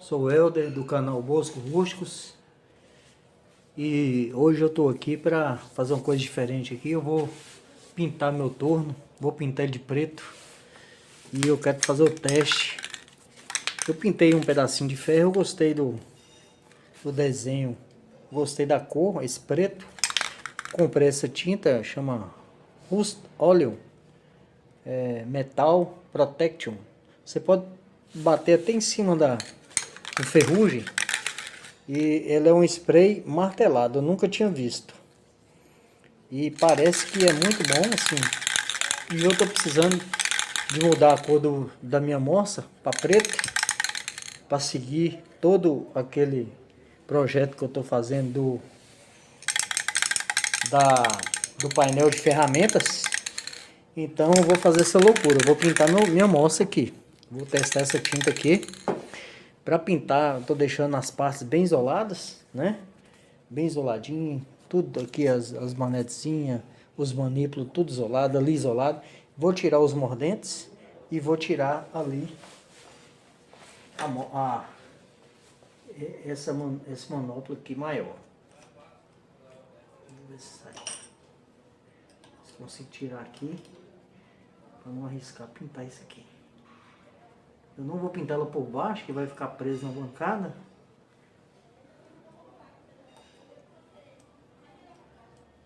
sou o Helder do canal Boscos Rústicos e hoje eu tô aqui para fazer uma coisa diferente aqui. Eu vou pintar meu torno, vou pintar ele de preto e eu quero fazer o teste. Eu pintei um pedacinho de ferro, eu gostei do desenho, gostei da cor, esse preto. Comprei essa tinta, chama Rust Oleum Metal Protection. Você pode bater até em cima do ferrugem. E ele é um spray martelado, eu nunca tinha visto. E parece que é muito bom, assim. E eu tô precisando de mudar a cor da minha moça para preto, para seguir todo aquele projeto que eu tô fazendo do painel de ferramentas. Então eu vou fazer essa loucura, eu vou pintar minha moça aqui. Vou testar essa tinta aqui. Para pintar, eu tô deixando as partes bem isoladas, né? Bem isoladinho, tudo aqui, as manetezinhas, os manípulos, tudo isolado, ali isolado. Vou tirar os mordentes e vou tirar ali esse monóculo aqui maior. Vamos ver se sai. Se consigo tirar aqui, para não arriscar pintar isso aqui. Eu não vou pintar ela por baixo, que vai ficar preso na bancada.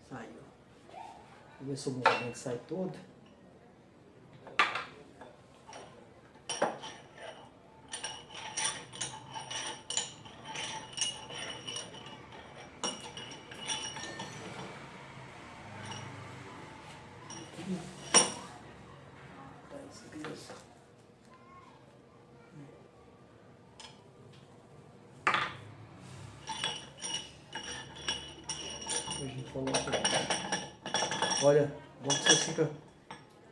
Saiu. Vou ver se o movimento sai todo. Olha, bom que você fica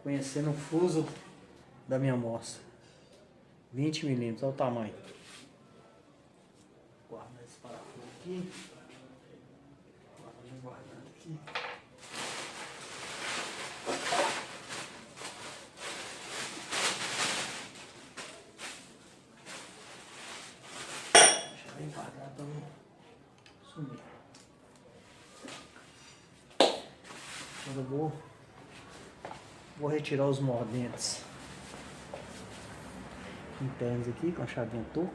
conhecendo o fuso da minha moça. 20 milímetros, olha o tamanho. Guardar esse parafuso aqui. Guardando aqui. Deixa bem guardado para não sumir. Agora eu vou retirar os mordentes internos aqui com a chavinha toco.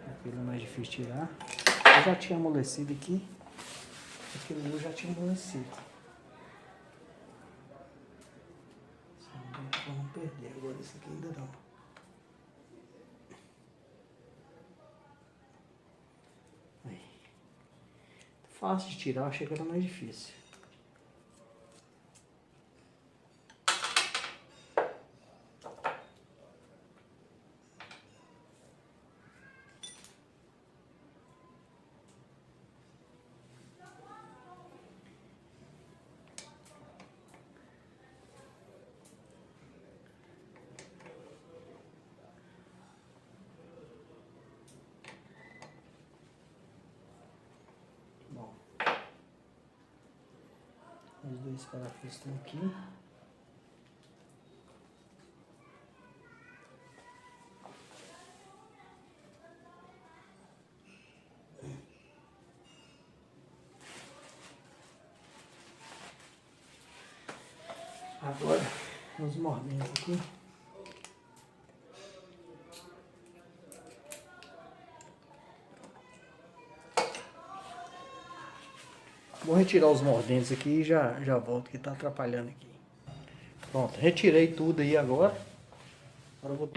Aquele é mais difícil de tirar. Eu já tinha amolecido aqui. Aquele eu já tinha amolecido. Para não perder. Agora esse aqui ainda não. Aí. Fácil de tirar, achei que era mais difícil. Os dois parafusos estão aqui. Agora, os mordentes aqui. Vou retirar os mordentes aqui e já volto, que tá atrapalhando aqui. Pronto, retirei tudo aí agora. Agora eu vou...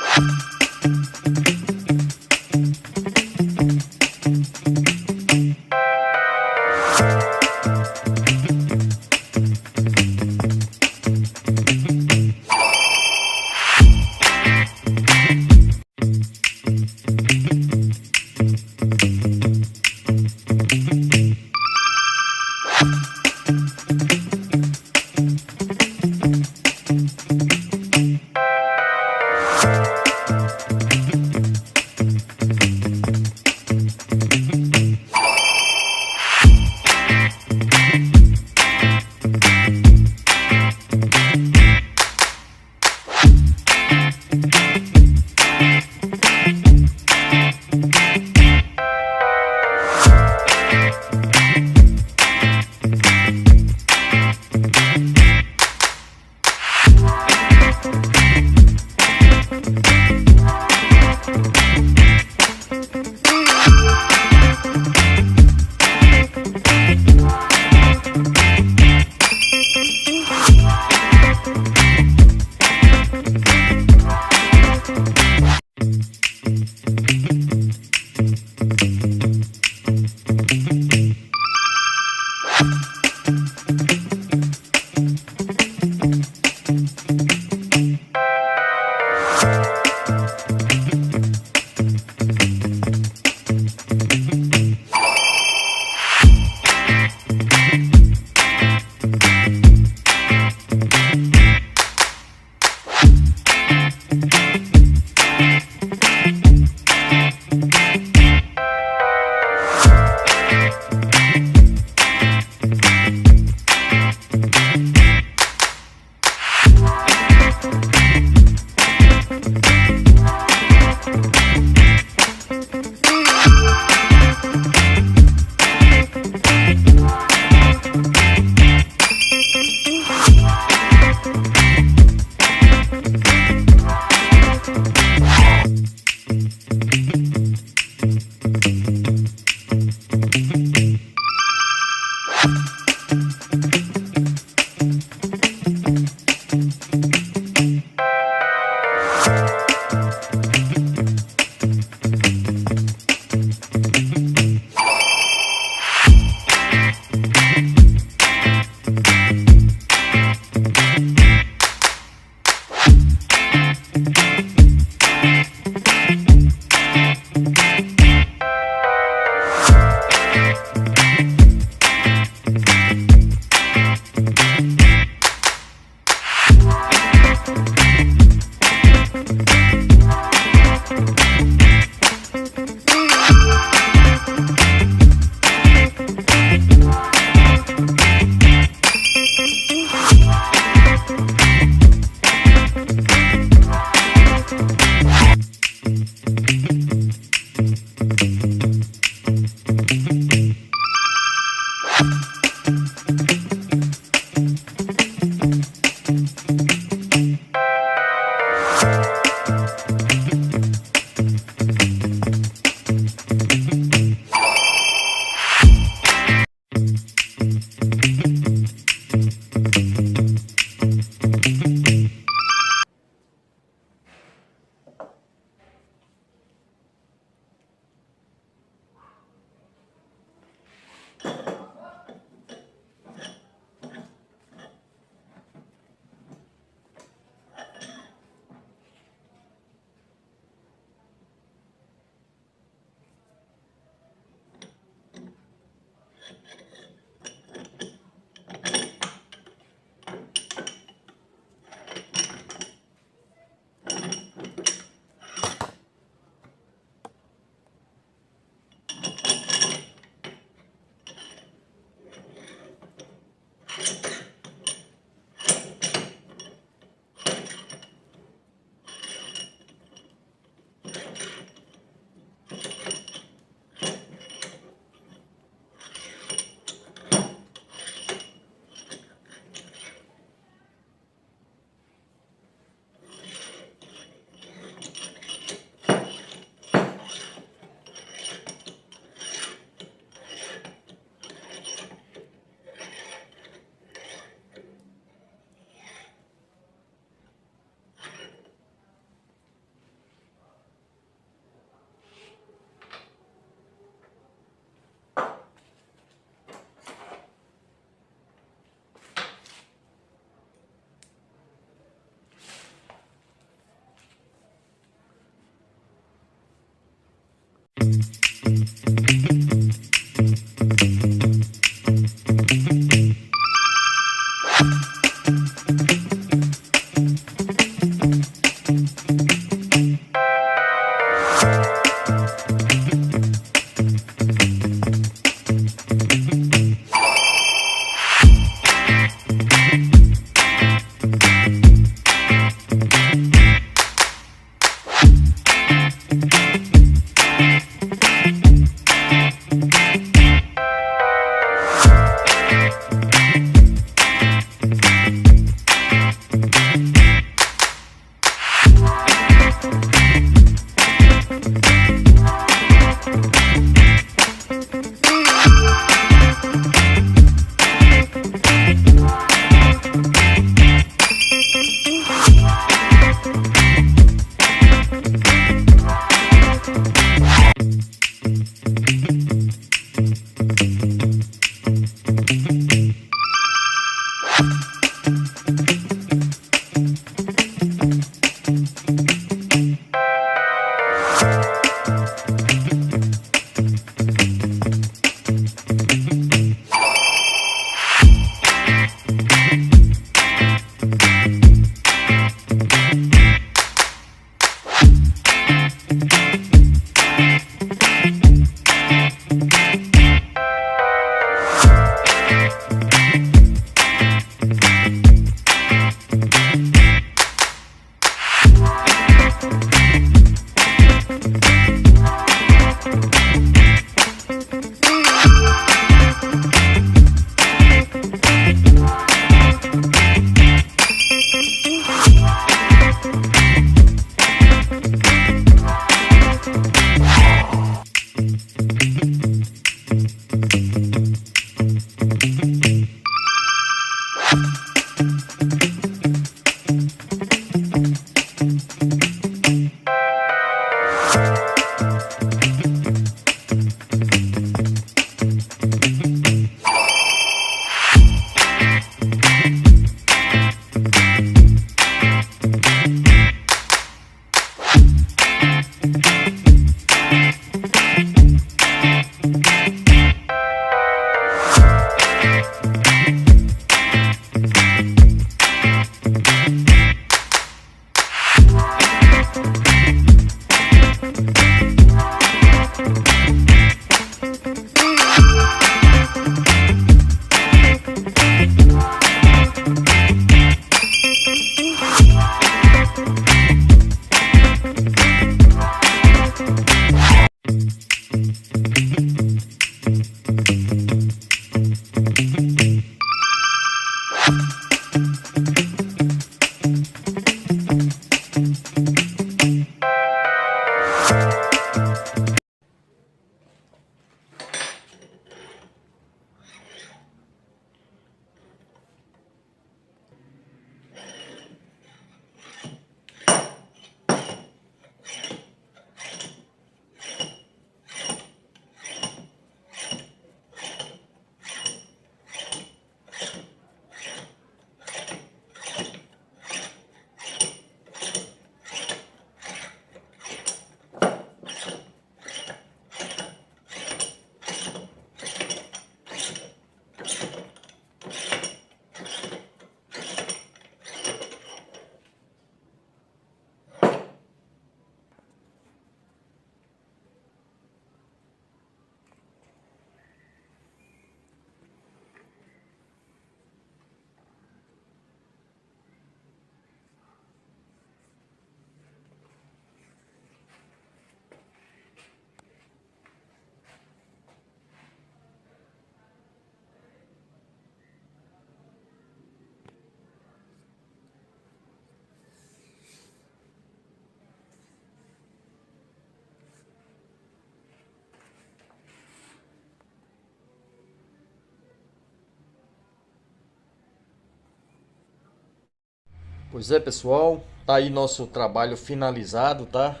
Pois é, pessoal, tá aí nosso trabalho finalizado, tá?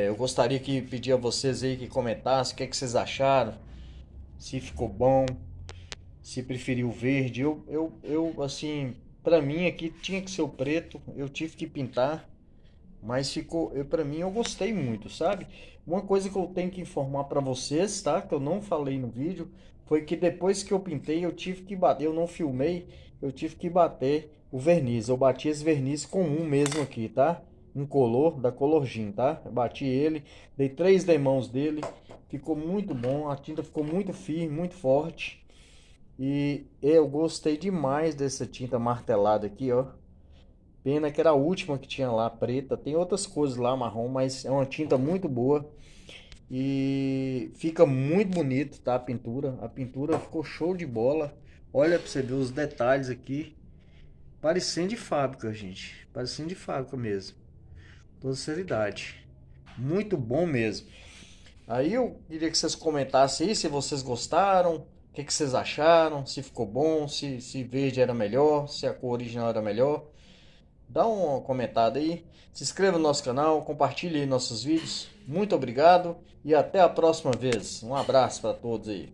Eu gostaria que pedir a vocês aí que comentassem o que é que vocês acharam, se ficou bom, se preferiu o verde. Assim, pra mim aqui tinha que ser o preto, eu tive que pintar, mas pra mim eu gostei muito, sabe? Uma coisa que eu tenho que informar pra vocês, tá? Que eu não falei no vídeo, foi que depois que eu pintei, eu tive que bater, eu não filmei, eu tive que bater o verniz. Eu bati esse verniz comum mesmo aqui, tá? Incolor, da Colorgin, tá? Eu bati ele, dei 3 demãos dele, ficou muito bom, a tinta ficou muito firme, muito forte. E eu gostei demais dessa tinta martelada aqui, ó. Pena que era a última que tinha lá, preta. Tem outras cores lá, marrom, mas é uma tinta muito boa. E fica muito bonito, tá? A pintura. A pintura ficou show de bola. Olha pra você ver os detalhes aqui. Parecendo de fábrica, gente. Parecendo de fábrica mesmo. Toda seriedade. Muito bom mesmo. Aí eu queria que vocês comentassem aí se vocês gostaram, o que que vocês acharam, se ficou bom, se verde era melhor, se a cor original era melhor. Dá uma comentada aí, se inscreva no nosso canal, compartilhe aí nossos vídeos. Muito obrigado e até a próxima vez. Um abraço para todos aí.